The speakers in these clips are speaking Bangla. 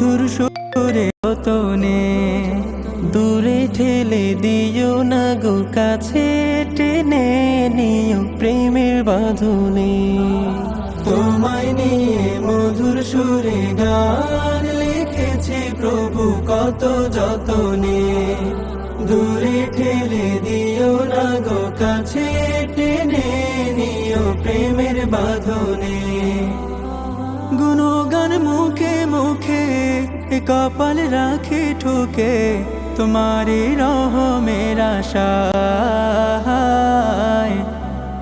মধুর সুরে যতনে, দূরে ঠেলে দিও না গো, কাছে টেনে নিও প্রেমের বাঁধনে। তোমায় নিয়ে মধুর সুরে গান লিখেছে প্রভু কত যতনে, দূরে ঠেলে দিও না গো, কাছে টেনে নিও প্রেমের বাঁধনে। গুণগান মুখে মুখে কপাল রাখে ঠোকে, তোমারি রহমের আশায়,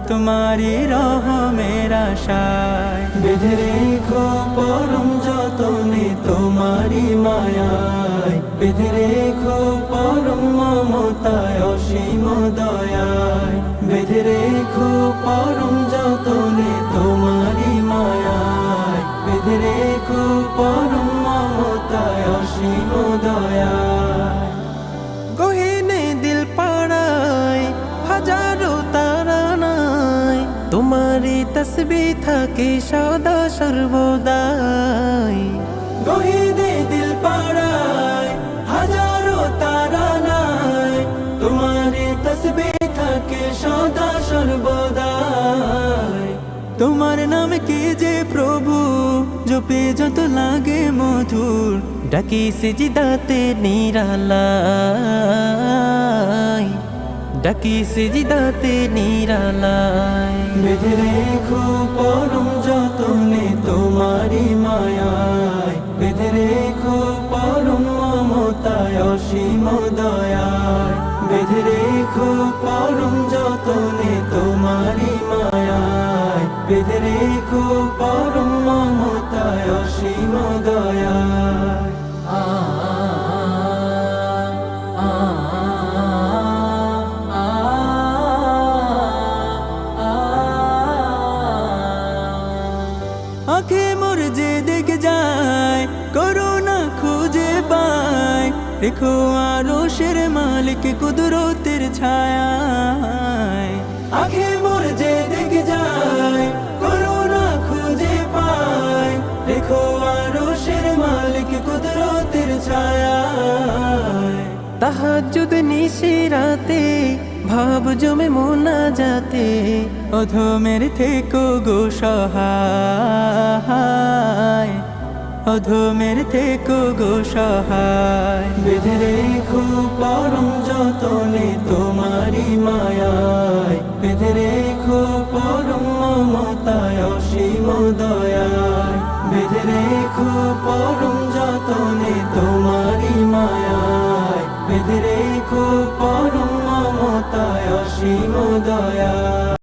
তোমারি রহমের আশায়। বেঁধে রেখো পরম যতনে তোমারি মায়ায়, বেঁধে রেখো পরম মমতায় অসীম দয়ায়। বেঁধে রেখো পরম যতনে তোমারি মায়ায়, বেঁধে রেখো পরম মমতায় অসীম দয়ায়। গহীনে দিল পাড়ায় হাজারো তারা নাই, তোমারি তসবিহ থাকে সদা সর্বদাই। গহীনে দিল পাড়ায় হাজারো তারা নাই, তোমারি তসবিহ থাকে সদা সর্বদাই। তোমার নাম কি যে প্রভু, জপে যত লাগে মধুর, ডাকি সিজদাতে নিরালাই, ডাকি সিজদাতে নিরালাই। বেঁধে রেখো পরম যতনে তোমারি মায়ায়, বেঁধে রেখো পরম মমতায় অসীম দয়ায়। বেঁধে রেখো পরম যতনে তোমারি মায়ায়, বেঁধে রেখো পরম মমতায় অসীম দয়ায়। আঁখে মোর যে দেখে যায়, করুণা খুঁজে পায়, রেখো আরশের মালিক কুদরতের ছায়ায়। আঁখে মোর যে দেখে যায়, করুণা খুঁজে পায়, রেখো আরশের মালিক কুদরতের ছায়ায়। তাহাজ্জুদ নিশি রাতে ভাব জমে মোনাজাতে, অধমের থেকো গো সহায়, অধমের থেকো গো সহায়। বেঁধে রেখো পরম যতনে তোমারি মায়ায়, বেঁধে রেখো পরম মমতায় অসীম দয়ায়। বেঁধে রেখো পরম যতনে তোমারি মায়ায়, বেঁধে রেখো পরম মমতায় অসীম দয়ায়।